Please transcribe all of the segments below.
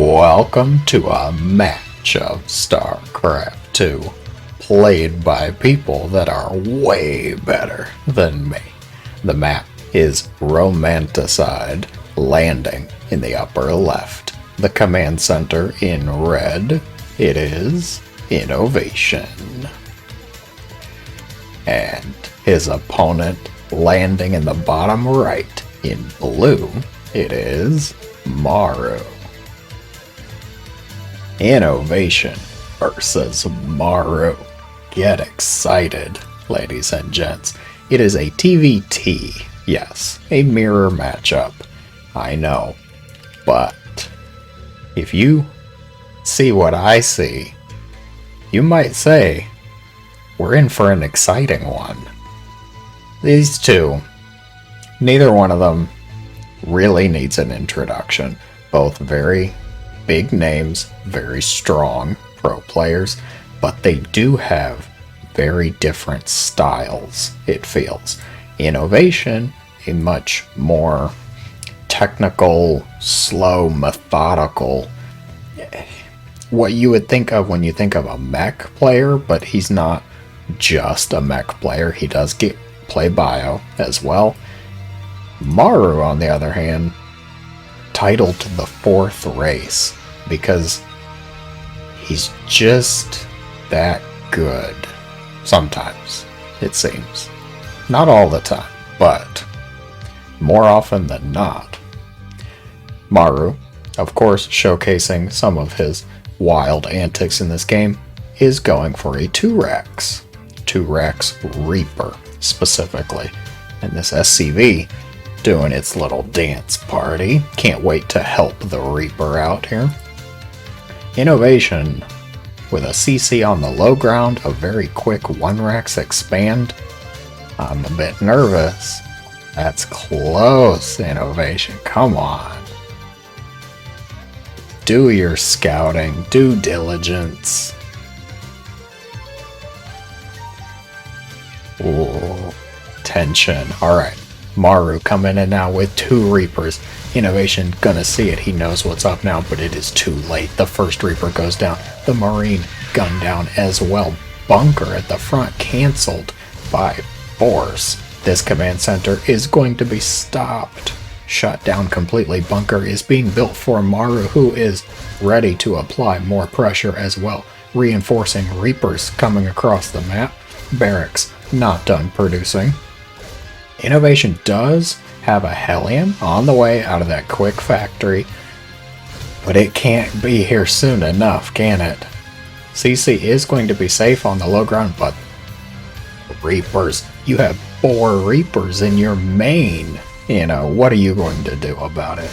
Welcome to a match of Starcraft 2, played by people that are way better than me. The map is Romanticide, landing in the upper left. The command center in red, it is INnoVation. And his opponent landing in the bottom right, in blue, it is Maru. INnoVation versus Maru. Get excited, ladies and gents. It is a TvT, yes, a mirror matchup. I know, but if you see what I see, you might say, we're in for an exciting one. These two, neither one of them really needs an introduction. Both very big names, very strong pro players, but they do have very different styles, it feels. INnoVation, a much more technical, slow, methodical, what you would think of when you think of a mech player, but he's not just a mech player. He does play bio as well. Maru, on the other hand, titled the fourth race because he's just that good. Sometimes, it seems. Not all the time, but more often than not. Maru, of course, showcasing some of his wild antics in this game, is going for a 2-Rex. 2-Rex Reaper, specifically. And this SCV doing its little dance party. Can't wait to help the Reaper out here. INnoVation, with a CC on the low ground, a very quick 1-Rex expand. I'm a bit nervous. That's close, INnoVation. Come on. Do your scouting, due diligence. Ooh, tension. Alright, Maru coming in now with 2 Reapers. INnoVation gonna see it. He knows what's up now, but it is too late. The first Reaper goes down. The Marine gunned down as well. Bunker at the front canceled by force. This command center is going to be stopped. Shut down completely. Bunker is being built for Maru, who is ready to apply more pressure as well. Reinforcing Reapers coming across the map. Barracks not done producing. INnoVation does have a Hellion on the way out of that quick factory, but it can't be here soon enough, can it? CC is going to be safe on the low ground, but Reapers, you have 4 Reapers in your main. What are you going to do about it?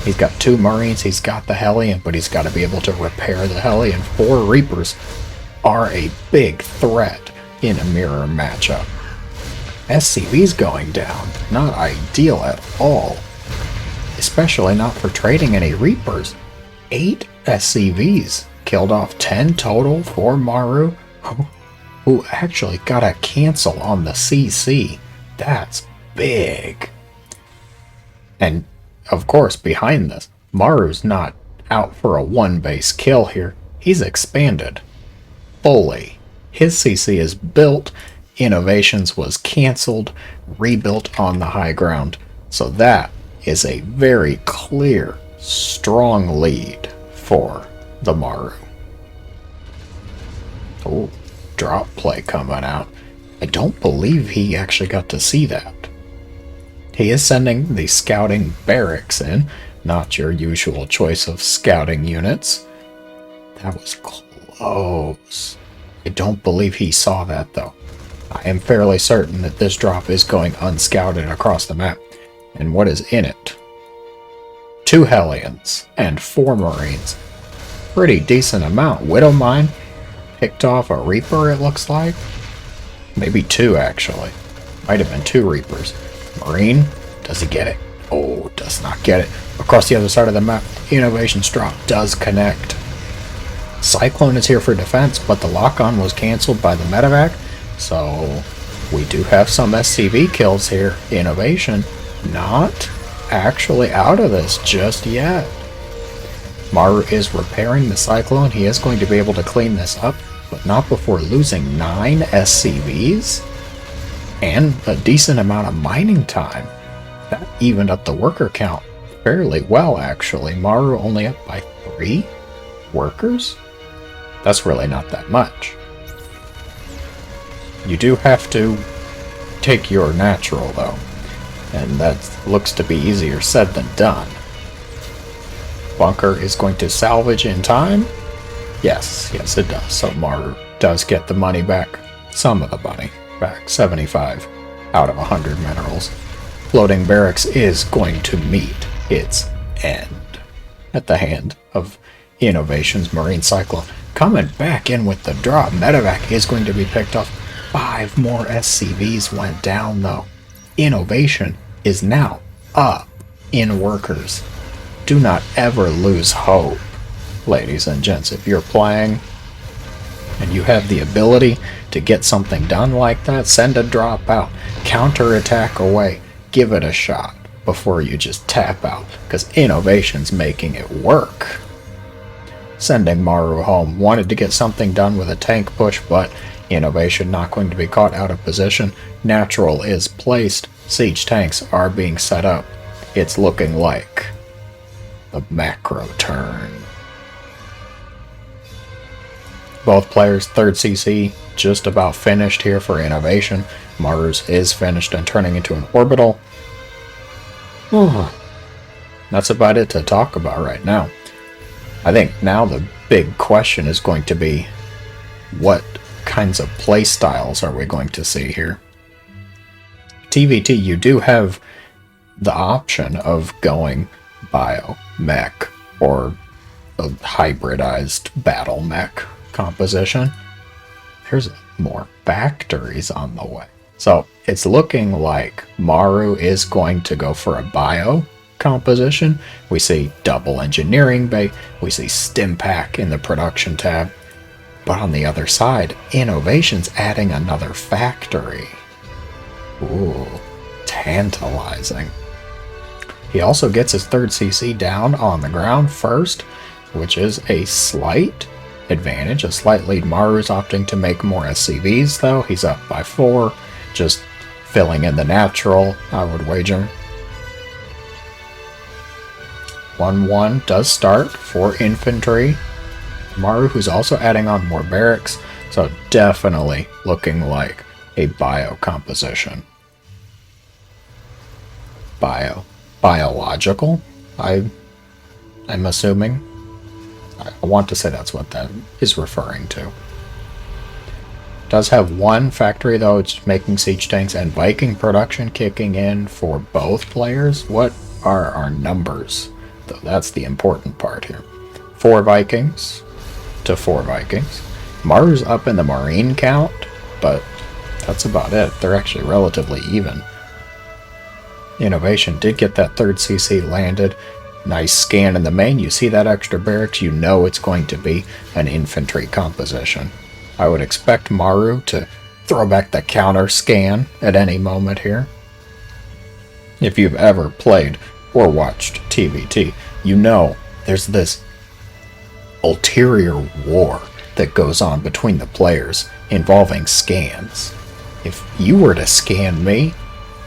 He's got 2 Marines, he's got the Hellion, but he's got to be able to repair the Hellion. 4 Reapers are a big threat in a mirror matchup. SCV's going down. Not ideal at all. Especially not for trading any Reapers. 8 SCVs. Killed off 10 total for Maru, who actually got a cancel on the CC. That's big. And, of course, behind this, Maru's not out for a 1-base kill here. He's expanded. Fully. His CC is built. INnoVation's was cancelled, rebuilt on the high ground. So that is a very clear, strong lead for the Maru. Oh, drop play coming out. I don't believe he actually got to see that. He is sending the scouting barracks in, not your usual choice of scouting units. That was close. I don't believe he saw that though. I am fairly certain that this drop is going unscouted across the map. And what is in it? 2 Hellions and 4 Marines. Pretty decent amount. Widowmine picked off a Reaper, it looks like. Maybe 2 actually. Might have been 2 Reapers. Marine, does he get it? Oh, does not get it. Across the other side of the map, INnoVation's drop does connect. Cyclone is here for defense, but the lock-on was cancelled by the medevac. So we do have some SCV kills here. INnoVation not actually out of this just yet. Maru is repairing the Cyclone. He is going to be able to clean this up, but not before losing 9 SCVs and a decent amount of mining time. That evened up the worker count fairly well, actually. Maru only up by 3 workers? That's really not that much. You do have to take your natural, though, and that looks to be easier said than done. Bunker is going to salvage in time. Yes, it does. So Maru does get the money back. Some of the money back. 75 out of 100 minerals. Floating barracks is going to meet its end at the hand of INnoVation's Marine Cyclone. Coming back in with the drop. Medevac is going to be picked off. 5 more SCVs went down, though. INnoVation is now up in workers. Do not ever lose hope, ladies and gents. If you're playing and you have the ability to get something done like that, send a drop out, counterattack away, give it a shot before you just tap out, because INnoVation's making it work. Sending Maru home. Wanted to get something done with a tank push, but INnoVation not going to be caught out of position. Natural is placed. Siege tanks are being set up. It's looking like the macro turn. Both players' 3rd CC just about finished here for INnoVation. Maru's is finished and turning into an orbital. That's about it to talk about right now. I think now the big question is going to be, what kinds of play styles are we going to see here? TvT, you do have the option of going bio mech or a hybridized battle mech composition. There's more factories on the way. So it's looking like Maru is going to go for a bio composition. We see double engineering bay, we see stim pack in the production tab, but on the other side, INnoVation's adding another factory. Ooh, tantalizing. He also gets his 3rd CC down on the ground first, which is a slight advantage, a slight lead. Maru's opting to make more SCVs, though. He's up by 4, just filling in the natural, I would wager. 1-1 does start for infantry. Maru, who's also adding on more barracks, so definitely looking like a bio composition. Biological, I'm assuming. I want to say that's what that is referring to. Does have 1 factory, though. It's making siege tanks and Viking production kicking in for both players. What are our numbers, though? That's the important part here. 4 Vikings to 4 Vikings. Maru's up in the Marine count, but that's about it. They're actually relatively even. INnoVation did get that 3rd CC landed. Nice scan in the main. You see that extra barracks, you know it's going to be an infantry composition. I would expect Maru to throw back the counter scan at any moment here. If you've ever played or watched TvT, you know there's this ulterior war that goes on between the players involving scans. If you were to scan me,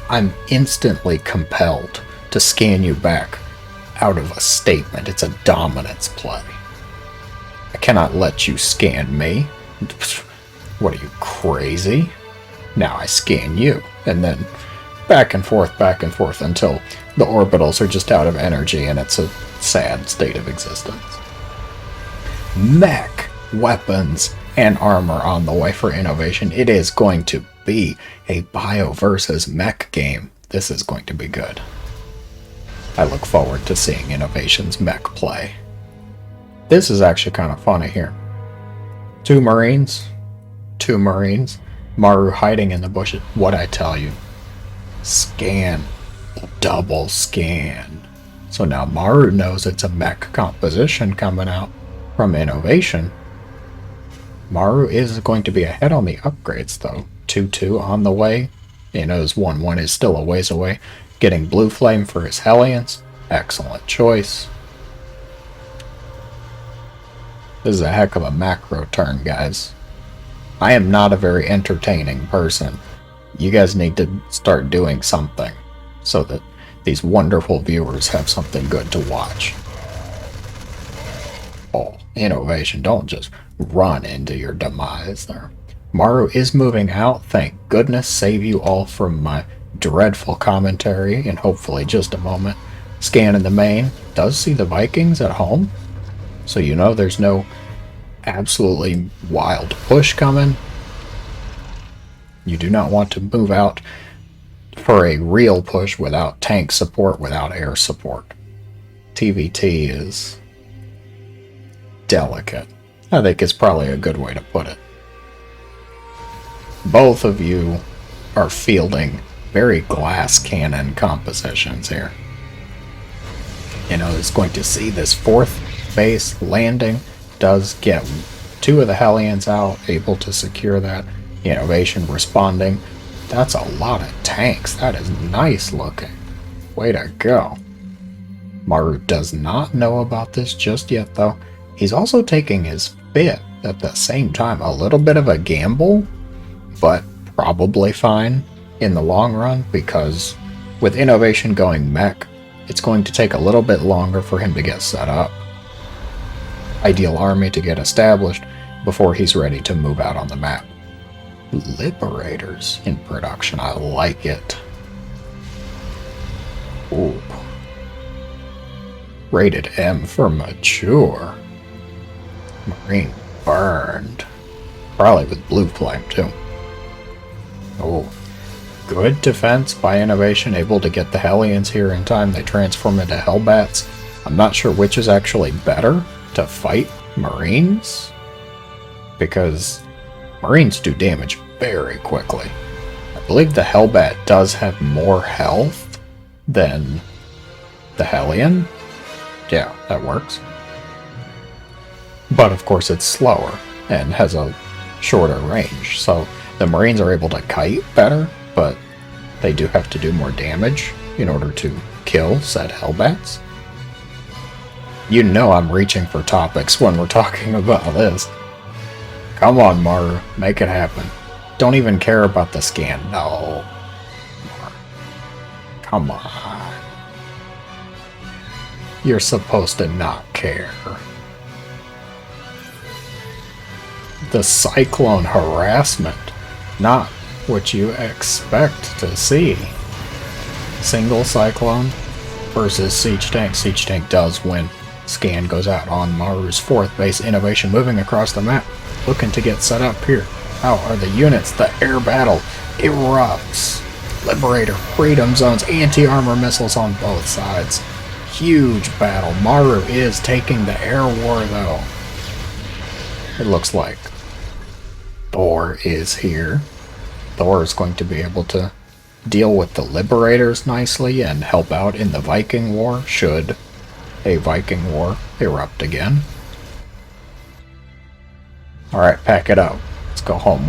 I'm instantly compelled to scan you back out of a statement. It's a dominance play. I cannot let you scan me. What are you, crazy? Now I scan you, and then back and forth until the orbitals are just out of energy and it's a sad state of existence. Mech, weapons, and armor on the way for INnoVation. It is going to be a bio versus mech game. This is going to be good. I look forward to seeing INnoVation's mech play. This is actually kind of funny here. 2 Marines. Maru hiding in the bushes. What I tell you. Scan. Double scan. So now Maru knows it's a mech composition coming out from INnoVation. Maru is going to be ahead on the upgrades, though. 2-2 on the way. Inno's 1-1 is still a ways away. Getting Blue Flame for his Hellions. Excellent choice. This is a heck of a macro turn, guys. I am not a very entertaining person. You guys need to start doing something so that these wonderful viewers have something good to watch. Oh, INnoVation, don't just run into your demise there. Maru is moving out, thank goodness. Save you all from my dreadful commentary in hopefully just a moment. Scan in the main. Does see the Vikings at home, so you know there's no absolutely wild push coming. You do not want to move out for a real push without tank support, without air support. TvT is delicate, I think is probably a good way to put it. Both of you are fielding very glass cannon compositions here. You know, it's going to see this fourth base landing. Does get two of the Hellions out, able to secure that. INnoVation responding. That's a lot of tanks. That is nice looking. Way to go. Maru does not know about this just yet, though. He's also taking his fifth at the same time. A little bit of a gamble, but probably fine in the long run, because with INnoVation going mech, it's going to take a little bit longer for him to get set up. Ideal army to get established before he's ready to move out on the map. Liberators in production, I like it. Ooh. Rated M for mature. Marine burned. Probably with blue flame too. Oh. Good defense by INnoVation, able to get the Hellions here in time. They transform into Hellbats. I'm not sure which is actually better to fight Marines, because Marines do damage very quickly. I believe the Hellbat does have more health than the Hellion. Yeah, that works. But of course it's slower and has a shorter range, so the Marines are able to kite better, but they do have to do more damage in order to kill said Hellbats. You know I'm reaching for topics when we're talking about this. Come on, Maru, make it happen. Don't even care about the scan. No. Maru. Come on. You're supposed to not care. The Cyclone harassment. Not what you expect to see. Single Cyclone versus Siege Tank. Siege Tank does win. Scan goes out on Maru's fourth base. INnoVation moving across the map, looking to get set up here. How are the units? The air battle erupts. Liberator, freedom zones, anti-armor missiles on both sides. Huge battle. Maru is taking the air war though. It looks like Thor is here. Thor is going to be able to deal with the Liberators nicely and help out in the Viking War, should a Viking War erupt again. Alright, pack it up. Let's go home.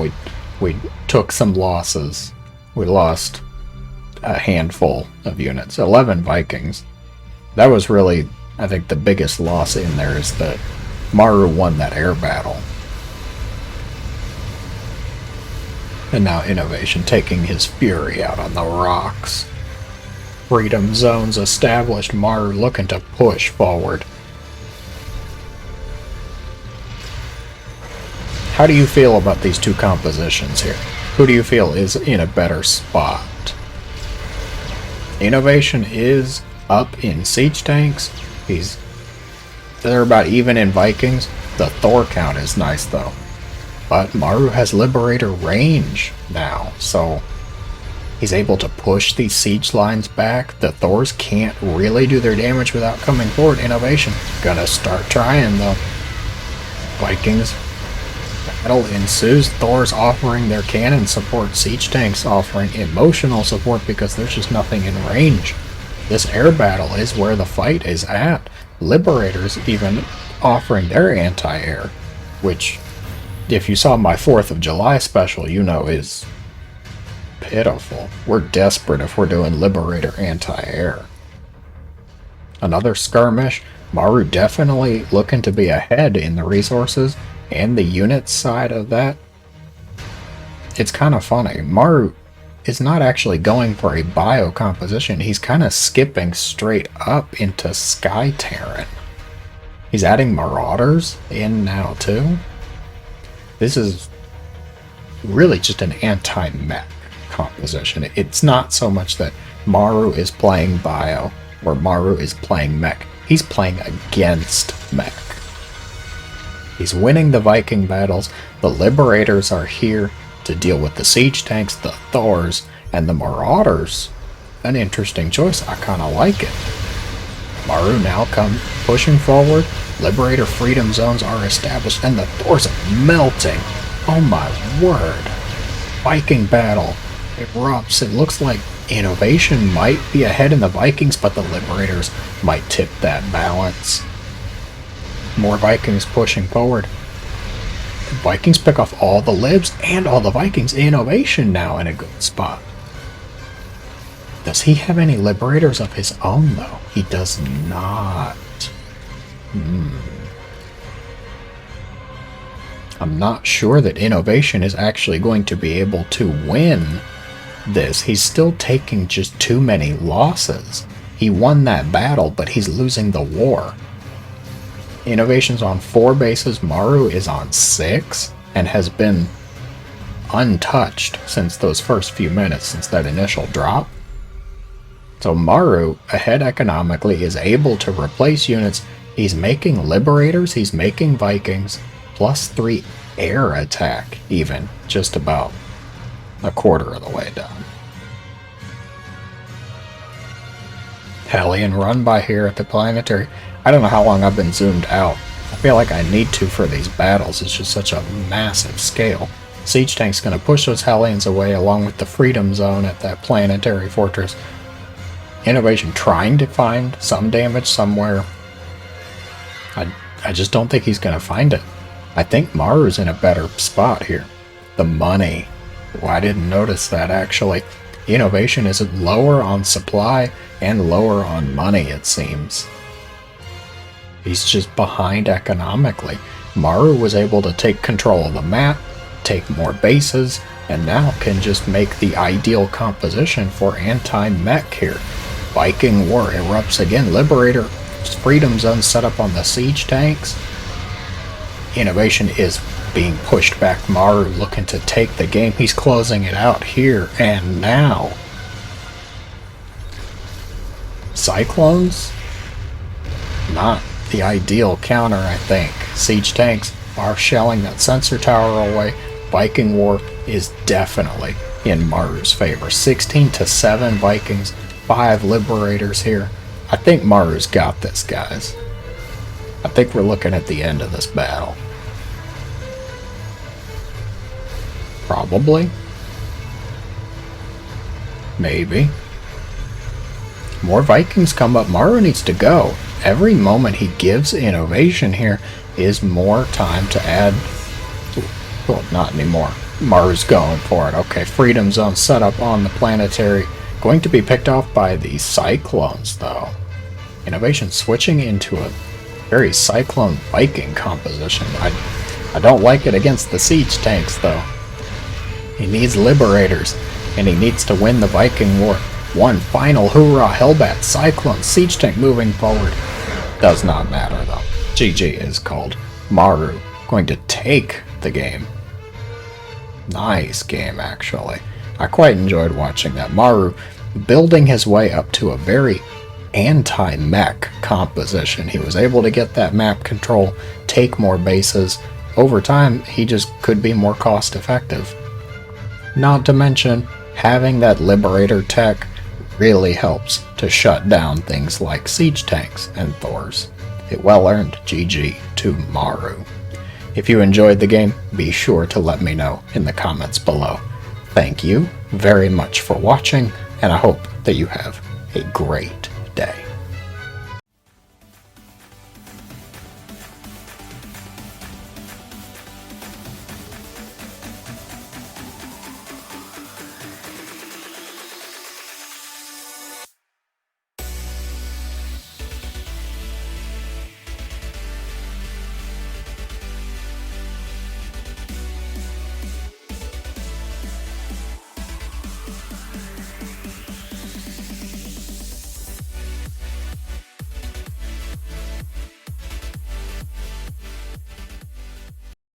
We took some losses. We lost a handful of units. 11 Vikings. That was really, I think, the biggest loss in there, is that Maru won that air battle. And now INnoVation taking his fury out on the rocks. Freedom zones established. Maru looking to push forward. How do you feel about these two compositions here? Who do you feel is in a better spot? INnoVation is up in Siege Tanks. They're about even in Vikings. The Thor count is nice though. But Maru has Liberator range now, so he's able to push these siege lines back. The Thors can't really do their damage without coming forward. INnoVation gonna start trying though. Vikings. Battle ensues. Thors offering their cannon support. Siege Tanks offering emotional support because there's just nothing in range. This air battle is where the fight is at. Liberators even offering their anti-air, which, if you saw my 4th of July special, you know is pitiful. We're desperate if we're doing Liberator anti-air. Another skirmish. Maru definitely looking to be ahead in the resources and the unit side of that. It's kind of funny. Maru is not actually going for a bio composition. He's kind of skipping straight up into Sky Terran. He's adding Marauders in now too. This is really just an anti-mech composition. It's not so much that Maru is playing bio or Maru is playing mech. He's playing against mech. He's winning the Viking battles. The Liberators are here to deal with the siege tanks, the Thors, and the Marauders. An interesting choice. I kind of like it. Maru now come pushing forward. Liberator freedom zones are established, and the Thors are melting. Oh my word. Viking battle erupts. It looks like INnoVation might be ahead in the Vikings, but the Liberators might tip that balance. More Vikings pushing forward. Vikings pick off all the Libs and all the Vikings. INnoVation now in a good spot. Does he have any Liberators of his own, though? He does not. I'm not sure that INnoVation is actually going to be able to win this. He's still taking just too many losses. He won that battle, but he's losing the war. INnoVation's on 4 bases. Maru is on 6 and has been untouched since those first few minutes, since that initial drop. So Maru, ahead economically, is able to replace units. He's making Liberators, he's making Vikings, +3 air attack even, just about a quarter of the way done. Hellion run by here at the planetary. I don't know how long I've been zoomed out. I feel like I need to for these battles. It's just such a massive scale. Siege tank's going to push those Hellions away along with the freedom zone at that planetary fortress. INnoVation trying to find some damage somewhere. I just don't think he's going to find it. I think Maru's in a better spot here. The money. Well, I didn't notice that actually. INnoVation is lower on supply and lower on money, it seems. He's just behind economically. Maru was able to take control of the map, take more bases, and now can just make the ideal composition for anti-mech here. Viking War erupts again. Liberator freedom zone set up on the siege tanks. INnoVation is being pushed back. Maru looking to take the game. He's closing it out here and now. Cyclones? Not the ideal counter, I think. Siege tanks are shelling that sensor tower away. Viking War is definitely in Maru's favor. 16-7 Vikings, 5 Liberators here. I think Maru's got this, guys. I think we're looking at the end of this battle. Probably. Maybe. More Vikings come up. Maru needs to go. Every moment he gives INnoVation here is more time to add. Well, not anymore. Maru's going for it. Okay, freedom zone set up on the planetary. Going to be picked off by the Cyclones, though. INnoVation switching into a very Cyclone Viking composition. I don't like it against the siege tanks, though. He needs Liberators, and he needs to win the Viking War. One final hoorah, Hellbat, Cyclone, siege tank moving forward. Does not matter, though. GG is called. Maru going to take the game. Nice game, actually. I quite enjoyed watching that. Maru building his way up to a very anti-mech composition. He was able to get that map control, take more bases. Over time, he just could be more cost effective. Not to mention, having that Liberator tech really helps to shut down things like siege tanks and Thors. It well earned GG to Maru. If you enjoyed the game, be sure to let me know in the comments below. Thank you very much for watching, and I hope that you have a great day.